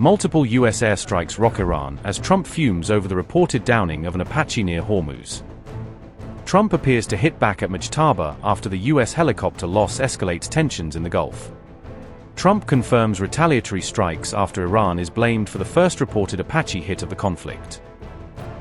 Multiple U.S. airstrikes rock Iran as Trump fumes over the reported downing of an Apache near Hormuz. Trump appears to hit back at Mojtaba after the U.S. helicopter loss escalates tensions in the Gulf. Trump confirms retaliatory strikes after Iran is blamed for the first reported Apache hit of the conflict.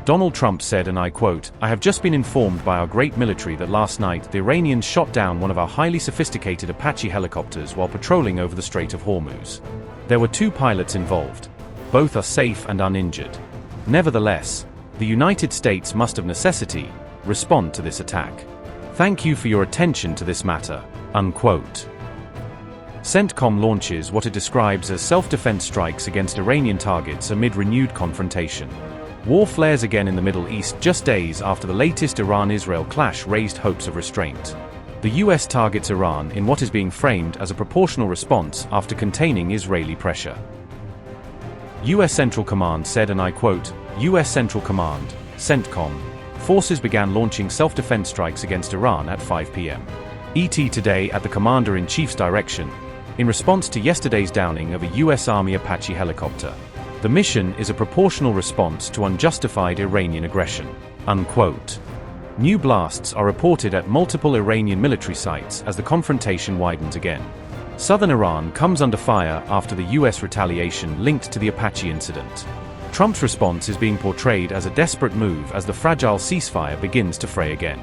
Donald Trump said, and I quote, "I have just been informed by our great military that last night the Iranians shot down one of our highly sophisticated Apache helicopters while patrolling over the Strait of Hormuz. There were 2 pilots involved. Both are safe and uninjured. Nevertheless, the United States must of necessity respond to this attack. Thank you for your attention to this matter." Unquote. CENTCOM launches what it describes as self-defense strikes against Iranian targets amid renewed confrontation. War flares again in the Middle East just days after the latest Iran-Israel clash raised hopes of restraint. The U.S. targets Iran in what is being framed as a proportional response after containing Israeli pressure. U.S. Central Command said, and I quote, "U.S. Central Command, CENTCOM, forces began launching self-defense strikes against Iran at 5 p.m. ET today at the Commander-in-Chief's direction, in response to yesterday's downing of a U.S. Army Apache helicopter. The mission is a proportional response to unjustified Iranian aggression." Unquote. New blasts are reported at multiple Iranian military sites as the confrontation widens again. Southern Iran comes under fire after the U.S. retaliation linked to the Apache incident. Trump's response is being portrayed as a desperate move as the fragile ceasefire begins to fray again.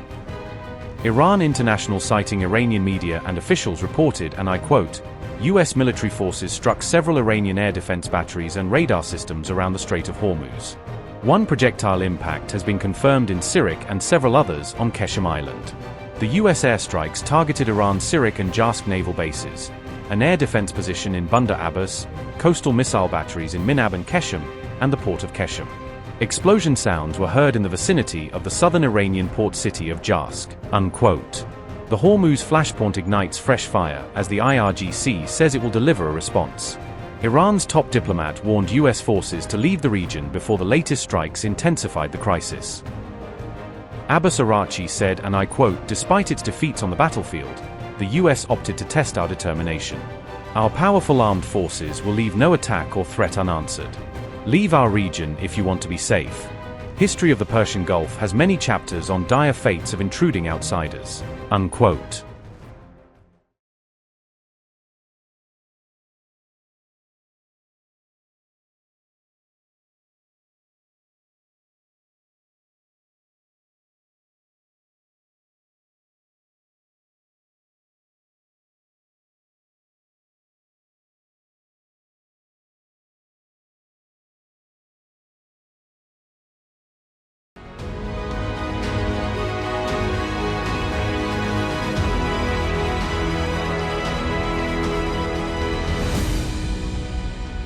Iran International citing Iranian media and officials reported, and I quote, "U.S. military forces struck several Iranian air defense batteries and radar systems around the Strait of Hormuz. One projectile impact has been confirmed in Sirik and several others on Keshem Island. The U.S. airstrikes targeted Iran's Sirik and Jask naval bases, an air defense position in Bandar Abbas, coastal missile batteries in Minab and Keshem, and the port of Keshem. Explosion sounds were heard in the vicinity of the southern Iranian port city of Jask." Unquote. The Hormuz flashpoint ignites fresh fire as the IRGC says it will deliver a response. Iran's top diplomat warned U.S. forces to leave the region before the latest strikes intensified the crisis. Abbas Araghchi said, and I quote, "Despite its defeats on the battlefield, the U.S. opted to test our determination. Our powerful armed forces will leave no attack or threat unanswered. Leave our region if you want to be safe. History of the Persian Gulf has many chapters on dire fates of intruding outsiders." Unquote.